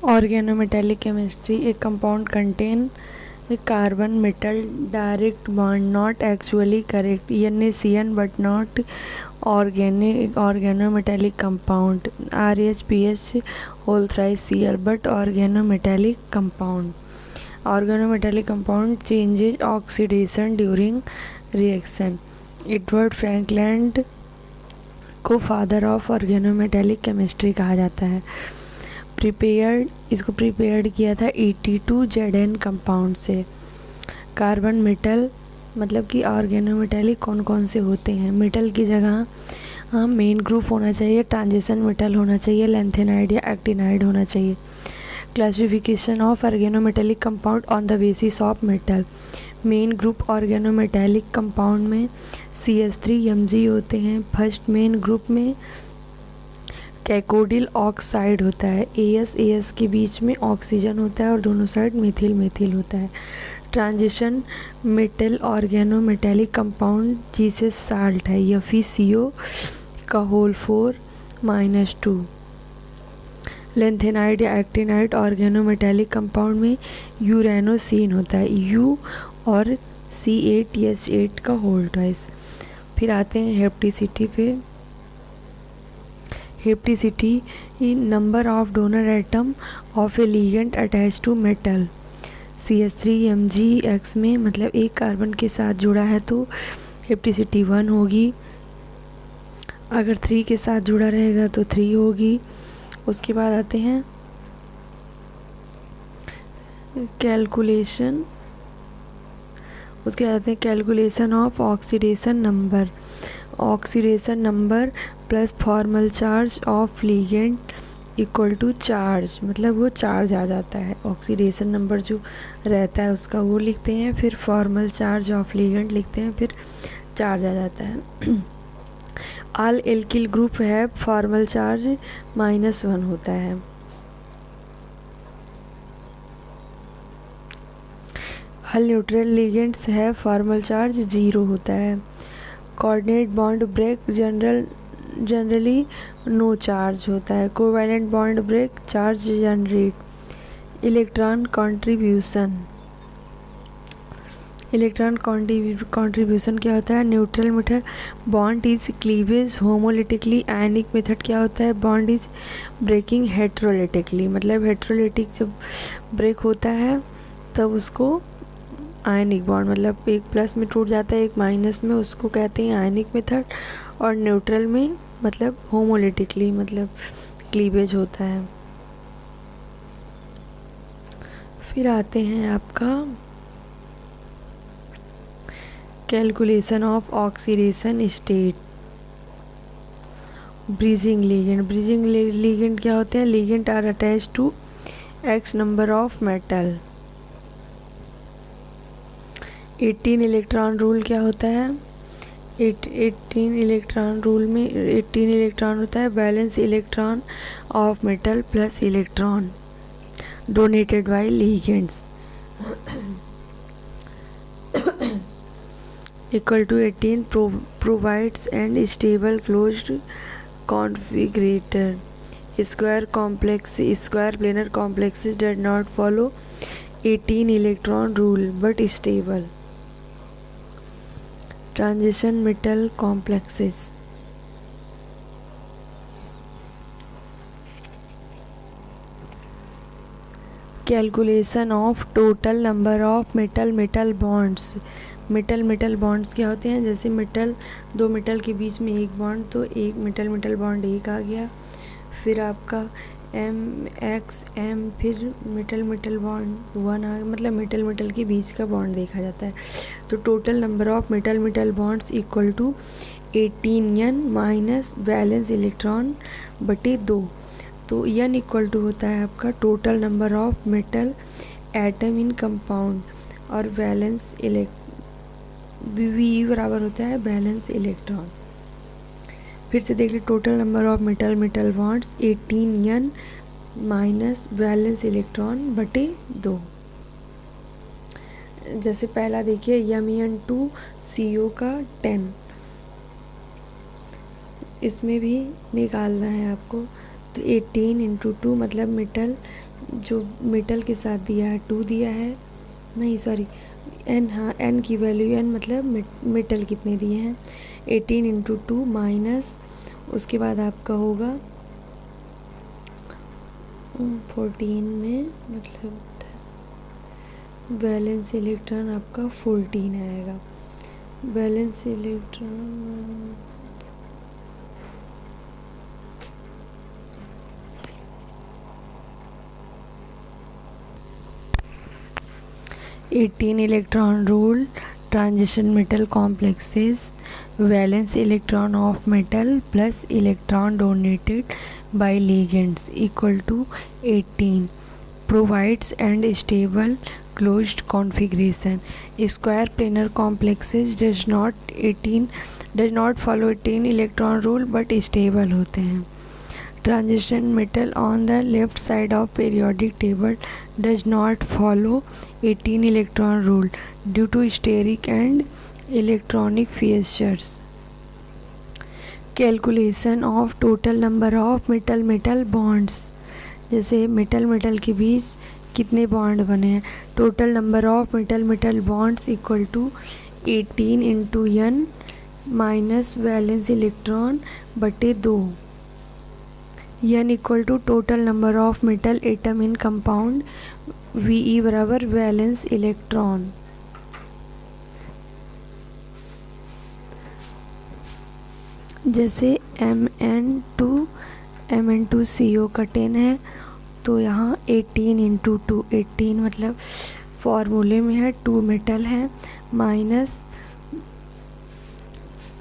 Organometallic chemistry, a compound contain a carbon metal direct bond, not actually correct, NaCN but not organic organometallic compound, RHPH whole thrice Cl but organometallic compound. Organometallic compound changes oxidation during reaction. Edward Frankland को father of organometallic chemistry कहा जाता है। इसको prepared किया था 82 ZN compound से। Carbon metal मतलब कि ऑर्गेनोमेटेलिक कौन कौन से होते हैं। मेटल की जगह मेन ग्रुप होना चाहिए, ट्रांजिशन मेटल होना चाहिए, लैंथेनाइड या एक्टिनाइड होना चाहिए। Classification of organometallic compound on the basis of metal. Main group organometallic compound में CH3 होते हैं। फर्स्ट मेन ग्रुप में कैकोडिल ऑक्साइड होता है। AS के बीच में ऑक्सीजन होता है और दोनों साइड मिथिल होता है। ट्रांजिशन मेटल ऑर्गेनोमेटेलिक कंपाउंड जिसे साल्ट है या फिर CO का होल 4-2। लेंथेनाइड या एक्टिनाइड ऑर्गेनोमेटेलिक कंपाउंड में यूरेनोसिन होता है, U और C8H8 का होल ट्वाइस। फिर आते हैं हेप्टिसिटी पे। Hapticity number of donor atom of a ligand attach to metal. CH3 में मतलब एक कार्बन के साथ जुड़ा है तो हेप्टिसिटी 1 होगी। अगर 3 के साथ जुड़ा रहेगा तो 3 होगी। उसके बाद आते हैं calculation of oxidation number. Oxidation number plus formal charge of ligand equal to charge, मतलब वो चार्ज आ जाता है। ऑक्सीडेशन नंबर जो रहता है उसका वो लिखते हैं, फिर फॉर्मल चार्ज ऑफ लिगेंड लिखते हैं, फिर चार्ज आ जाता है। ऑल एल्किल ग्रुप है फॉर्मल चार्ज -1 होता है। ऑल न्यूट्रल लिगेंड्स है फॉर्मल चार्ज 0 होता है। Coordinate bond break generally no charge होता है। Covalent bond break charge generate. Electron contribution क्या होता है। Neutral method bond is cleavage homolytically. Ionic method क्या होता है। बॉन्ड इज ब्रेकिंग हेट्रोलिटिकली, मतलब हेट्रोलिटिक जब ब्रेक होता है तब उसको आयनिक बॉन्ड, मतलब एक प्लस में टूट जाता है एक माइनस में, उसको कहते हैं आयनिक मेथड। और न्यूट्रल में मतलब होमोलिटिकली, मतलब क्लीवेज होता है। फिर आते हैं आपका calculation of oxidation state. Bridging ligand क्या होते हैं। Ligand are attach to X number of metal. 18 electron rule क्या होता है। 18 इलेक्ट्रॉन रूल में 18 इलेक्ट्रॉन होता है। Balance electron of metal plus electron donated by ligands equal to 18 provides and stable closed configurator. Square planar complexes does not follow 18 electron rule but stable. Transition metal complexes. Calculation of total number of metal bonds. Metal bonds क्या होते हैं। जैसे दो metal के बीच में एक bond, तो एक मेटल बॉन्ड एक आ गया। फिर आपका MXM, फिर मेटल बॉन्ड 1 आ गया, मतलब मेटल के बीच का बॉन्ड देखा जाता है। तो total number of metal bonds equal to 18N minus balance electron बटे 2। तो N इक्वल टू होता है आपका total number of metal atom in compound, और बैलेंस V बराबर होता है बैलेंस इलेक्ट्रॉन। फिर से देख लीजिए, total number of metal bonds 18N minus balance electron बटे 2। जैसे पहला देखिए Me2CO का 10, इसमें भी निकालना है आपको। तो 18 × 2 मतलब जो मेटल के साथ दिया है 2 दिया है, नहीं सॉरी n, हाँ n की वैल्यू n मतलब मेटल कितने दिए हैं 18 इंटू 2 माइनस उसके बाद आपका होगा 14 में मतलब 10 वैलेंस इलेक्ट्रॉन आपका 14 आएगा। Valence electron 18 electron rule transition metal complexes valence electron of metal plus electron donated by ligands equal to 18 provides and stable closed configuration. Square planar complexes does not follow 18 electron rule but stable होते हैं. Transition metal on the left side of periodic table does not follow 18 electron rule due to steric and electronic features. Calculation of total number of metal bonds. जैसे metal के बीच कितने bond बने हैं, total number of metal bonds equal to 18 into n minus valence electron बटे 2, n equal to total number of metal atom in compound VE बराबर valence electron. जैसे Mn2CO का 10 है तो यहाँ 18 इंटू 2, 18 मतलब फॉर्मूले में है 2 मेटल है माइनस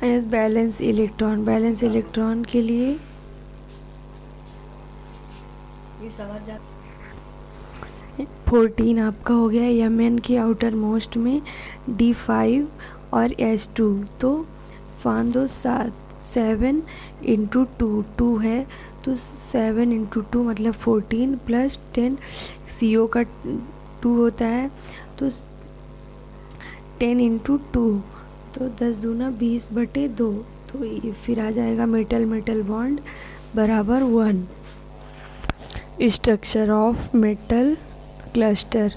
बैलेंस इलेक्ट्रॉन के लिए 14 आपका हो गया। Mn के आउटर मोस्ट में D5 और S2 तो फान दो 7 इंटू 2 है तो 7 इंटू 2 मतलब 14 प्लस 10 CO का 2 होता है तो 10 इंटू 2 तो 10 दूना 20 बटे 2 तो ये फिर आ जाएगा मेटल बॉन्ड बराबर 1। स्ट्रक्चर ऑफ मेटल क्लस्टर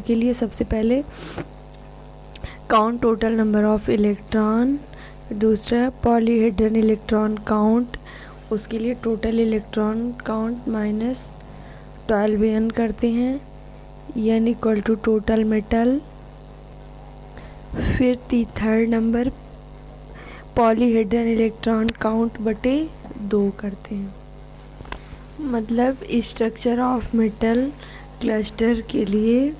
के लिए सबसे पहले count total number of electron, दूसरा पॉलीहेड्रल इलेक्ट्रॉन काउंट, उसके लिए total electron count minus 12n करते हैं, n equal to total metal. फिर third number polyhedral electron count बटे 2 करते हैं। मतलब स्ट्रक्चर ऑफ मेटल क्लस्टर के लिए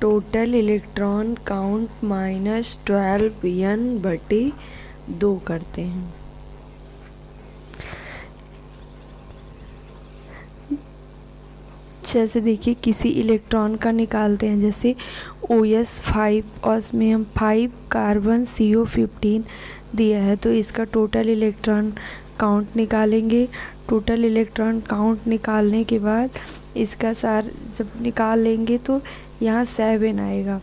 total electron count minus 12n बटे 2 करते हैं। जैसे देखिए किसी इलेक्ट्रॉन का निकालते हैं, जैसे OS5 ऑस्मियम 5 कार्बन CO15 दिया है तो इसका टोटल इलेक्ट्रॉन काउंट निकालेंगे। टोटल इलेक्ट्रॉन काउंट निकालने के बाद इसका सार जब निकाल लेंगे तो यहाँ 7 आएगा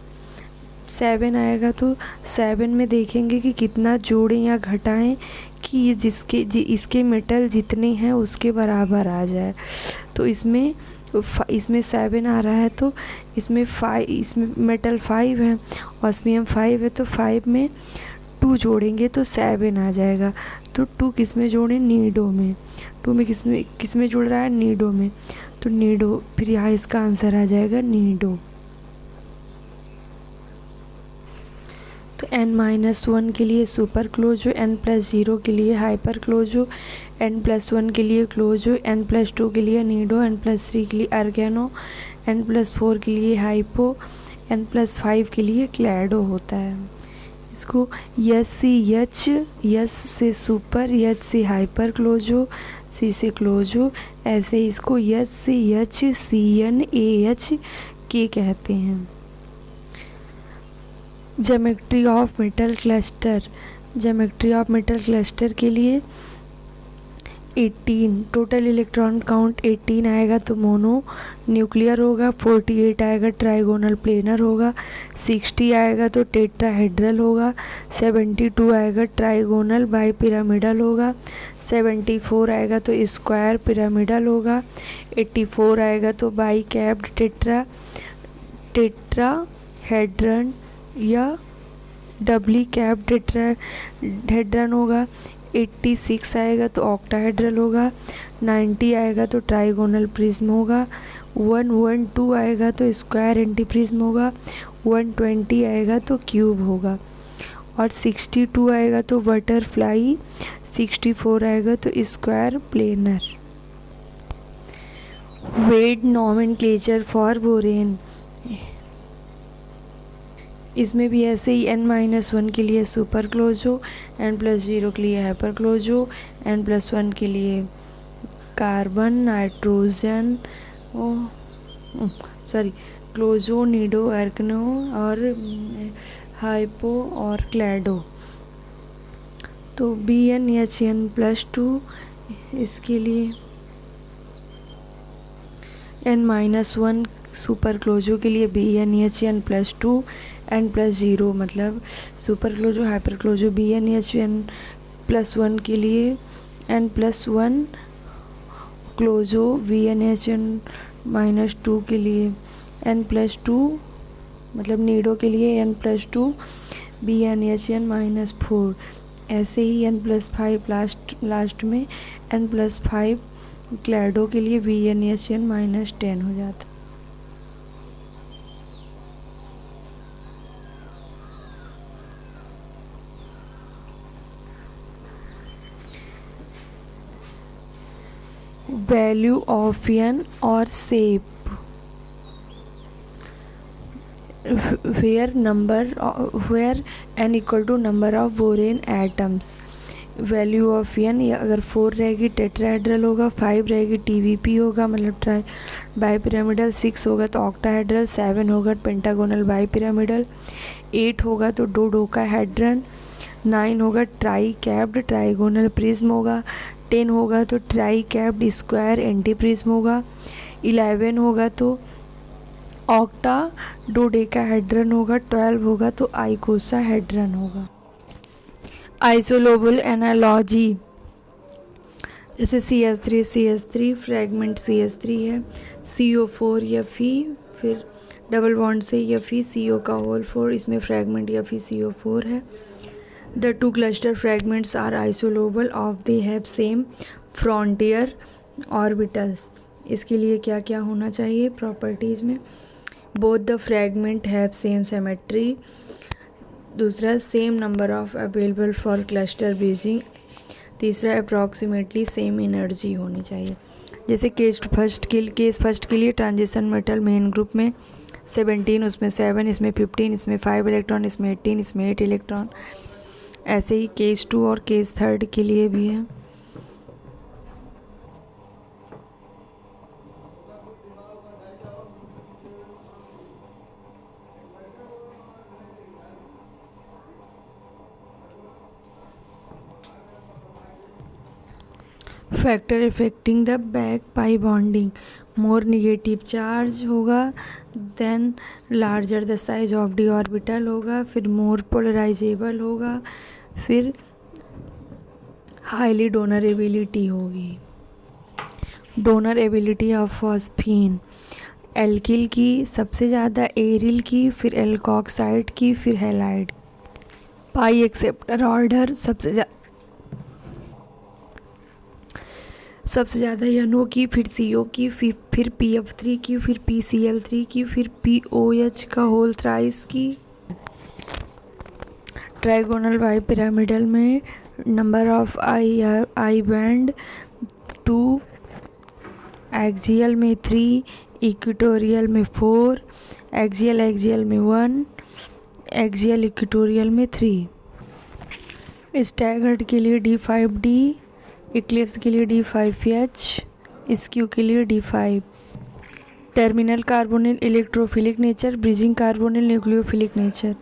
तो 7 में देखेंगे कि कितना जोड़ें या घटाएं कि ये इसके मेटल जितने हैं उसके बराबर आ जाए। तो इसमें 7 आ रहा है तो इसमें मेटल 5 है, ऑस्मियम 5 है तो 5 में 2 जोड़ेंगे तो 7 आ जाएगा। तो 2 किस में जोड़ें, नीडो में। 2 में किस में जुड़ रहा है, नीडो में, तो नीडो, फिर यहाँ इसका आंसर आ जाएगा नीडो। तो n-1 के लिए सुपर क्लोज हो, n+0 के लिए हाइपर क्लोज हो, n+1 के लिए क्लोज हो, n+2 के लिए नीडो, n+3 के लिए अर्गेनो, n+4 के लिए हाइपो, n+5 के लिए क्लैडो होता है। इसको S से सुपर, H से हाइपर क्लोज हो, C से क्लोज हो, ऐसे इसको S से H CnAH के कहते हैं। ज्योमेट्री ऑफ मेटल क्लस्टर के लिए 18 टोटल इलेक्ट्रॉन काउंट 18 आएगा तो मोनो न्यूक्लियर होगा, 48 आएगा ट्राइगोनल प्लेनर होगा, 60 आएगा तो टेट्राहेड्रल होगा, 72 आएगा ट्राइगोनल बाईपिरामिडल होगा, 74 आएगा तो स्क्वायर पिरामिडल होगा। 84 आएगा तो बाई कैप्ड टेट्राहेड्रन या डबली कैप्ड टेट्राहेड्रन होगा। 86 आएगा तो ऑक्टाहेड्रल होगा। 90 आएगा तो ट्राइगोनल प्रिज्म होगा। 112 आएगा तो स्क्वायर एंटीप्रिज्म होगा। 120 आएगा तो क्यूब होगा। और 62 आएगा तो बटरफ्लाई। 64 आएगा तो square planar. Wade nomenclature for borane, इसमें भी ऐसे ही n-1 के लिए सुपर क्लोजो, n+0 के लिए हाइपर क्लोजो, n+1 के लिए कार्बन, नाइट्रोजन, क्लोजो, नीडो, एर्कनो और हाइपो और क्लैडो। तो BnHn+2 इसके लिए n-1 सुपर क्लोजो के लिए BnHn+2, n+0 मतलब सुपर क्लोजो हाइपर क्लोजो। BnHn+1 के लिए n+1 क्लोजो, BnHn-2 के लिए n+2 मतलब नीडो के लिए n+2 BnHn-4। ऐसे ही n+5 लास्ट में n+5 क्लैडो के लिए BnHn-10 हो जाता। वैल्यू ऑफ n और shape, where n equal to number of borane atoms. Value of n अगर 4 रहेगी टेट्राहेड्रल होगा, 5 रहेगी TVP होगा मतलब ट्राई बाई पिरामिडल, 6 होगा तो ऑक्टाहेड्रल, 7 होगा पेंटागोनल बाई पिरामिडल, 8 होगा तो डोडोकाहेड्रन, 9 होगा ट्राई कैप्ड ट्राइगोनल प्रिज्म होगा, 10 होगा तो try capped square anti prism होगा, 11 होगा तो ऑक्टा डोडेकाहेड्रन होगा, 12 होगा तो आइकोसाहेड्रन होगा। आइसोलोबल एनालॉजी जैसे CH3 फ्रैगमेंट CH3 है, CO4 या Fe, फिर डबल बॉन्ड से या Fe CO का होल 4, इसमें फ्रैगमेंट या Fe CO4 है। The two cluster fragments are isolable of they have same frontier orbitals। इसके लिए क्या क्या होना चाहिए प्रॉपर्टीज़ में? both the fragment have same symmetry, दूसरा same number of available for cluster bridging, तीसरा अप्रॉक्सीमेटली सेम एनर्जी होनी चाहिए। जैसे केस फर्स्ट के लिए ट्रांजिशन मेटल मेन ग्रुप में 17, उसमें 7, इसमें 15, इसमें 5 इलेक्ट्रॉन, इसमें 18, इसमें 8 इलेक्ट्रॉन। ऐसे ही केस 2 और केस 3 के लिए भी है। Factor affecting the back pi bonding, more negative charge होगा, then larger the size of d orbital होगा, फिर मोर पोलराइजेबल होगा, फिर हाईली डोनरेबिलिटी होगी। डोनरेबिलिटी ऑफ फॉस्फीन, एल्किल की सबसे ज़्यादा, एरिल की, फिर एल्कोक्साइड की, फिर हैलाइड। पाई एक्सेप्टर ऑर्डर सबसे ज़्यादा NO की, फिर CO की, फिर PF3 की, फिर PCl3 की, फिर POH का होल थ्राइस की। ट्राइगोनल बाई पिरामिडल में number of I band 2, axial में 3, इक्वेटोरियल में 4, एक्सियल में 1, एक्सियल इक्वेटोरियल में 3। स्टैगर्ड के लिए D5D, इक्लिप्स के लिए D5H, स्क्यू के लिए D5। Terminal carbonyl electrophilic nature, bridging carbonyl nucleophilic nature.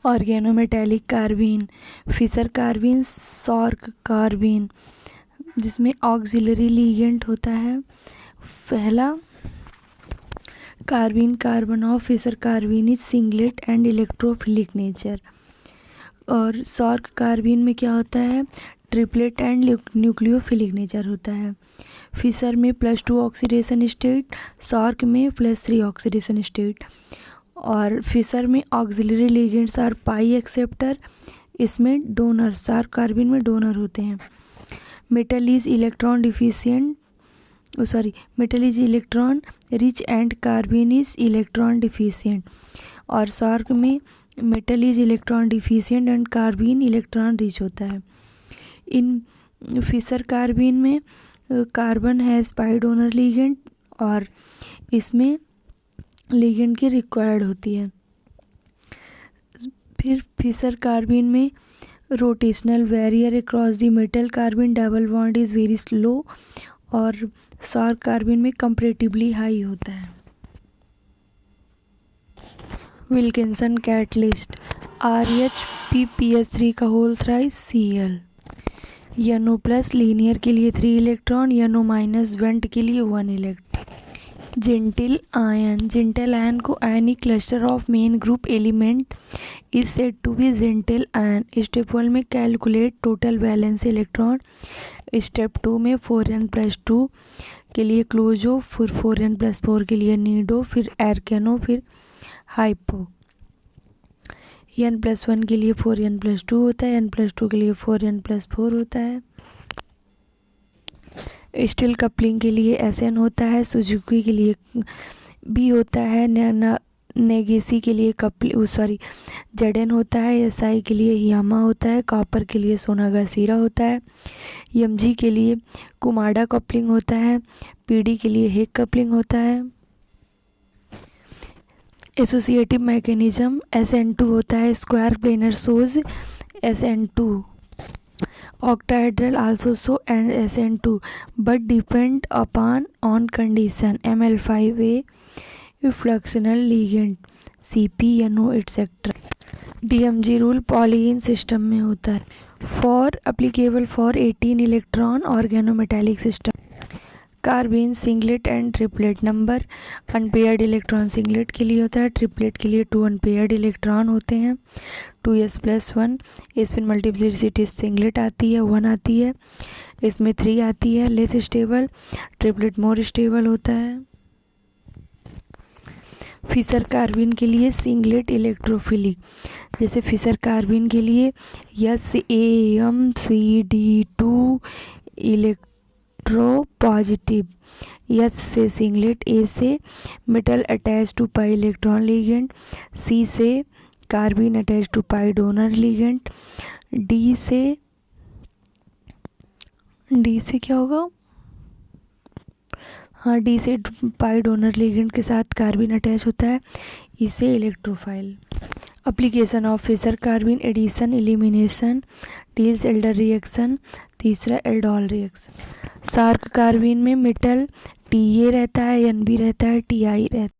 Organometallic carbene, Fischer carbene, Schrock carbene, जिसमें ऑक्सिलरी लीगेंड होता है। पहला carbene carbon of Fischer carbene is singlet and electrophilic nature. और Schrock carbene में क्या होता है, ट्रिपलेट एंड न्यूक्लियोफिलिक नेचर होता है। फिशर में +2 ऑक्सीडेशन स्टेट, सॉर्क में +3 ऑक्सीडेशन स्टेट। और फिशर में auxiliary ligands are pi acceptor, इसमें डोनर, सॉर्क कार्बिन में डोनर होते हैं। Metal is electron deficient, metal is electron rich and carbene is electron deficient. और सॉर्क में metal is electron deficient and carbene electron rich होता है। इन Fischer carbene में carbon has pi donor ligand और इसमें लिगेंड की रिक्वायर्ड होती है। फिर फिशर कार्बिन में rotational barrier across the metal कार्बिन double bond is very slow और सॉर्क कार्बिन में कंपैरेटिवली हाई होता है। विल्किंसन कैटलिस्ट RHPPH3 का whole thrice Cl। NO+ linear के लिए 3 इलेक्ट्रॉन, NO- वेंट के लिए 1 इलेक्ट्रॉन। जेंटिल आयन को ionic cluster of main group element is said to be Zintl ion. Step 1 में calculate total valence electron, step 2 में 4n+2 के लिए क्लोजो, फिर 4n+4 के लिए नीडो, फिर एर्केनो, फिर हाइपो। n+1 के लिए 4n+2 होता है, n+2 के लिए 4n+4 होता है। स्टील कपलिंग के लिए SN होता है, सुजुकी के लिए B होता है, नेगेसी के लिए ZN होता है, SI के लिए यामा होता है, कॉपर के लिए सोनागासीरा होता है, MG के लिए कुमाडा कपलिंग होता है, PD के लिए हेक कपलिंग होता है। एसोसिएटिव मैकेनिज्म SN2 होता है, square planar shows SN2, octahedral also show and SN2 but depend upon on condition ML5A fluxional ligand CP NO etc. DMG rule polyene system में होता है। For applicable for 18 electron organometallic system. Carbene singlet and triplet number unpaired electron singlet के लिए होता है, triplet के लिए 2 unpaired electron होते हैं, 2s+1। इसमें मल्टीप्लिसिटी सिंगलेट आती है, 1 आती है, इसमें 3 आती है। Less stable, triplet more stable होता है। फिशर कार्बिन के लिए सिंगलेट इलेक्ट्रोफिलिक, जैसे फिशर कार्बिन के लिए SAmCD2 इलेक्ट्रो पॉजिटिव, S से सिंगलेट, A से metal attach to pi electron ligand, C से carbene attach to pi donor ligand, D से क्या होगा, हाँ D से पाई डोनर लिगेंड के साथ कार्बिन अटैच होता है, इसे electrophile. Application of Fischer carbene addition, elimination, Diels Alder reaction, तीसरा एल्डोल रिएक्शन। सॉर्क कार्बिन में मेटल TA रहता है, NB रहता है, TI रहता है।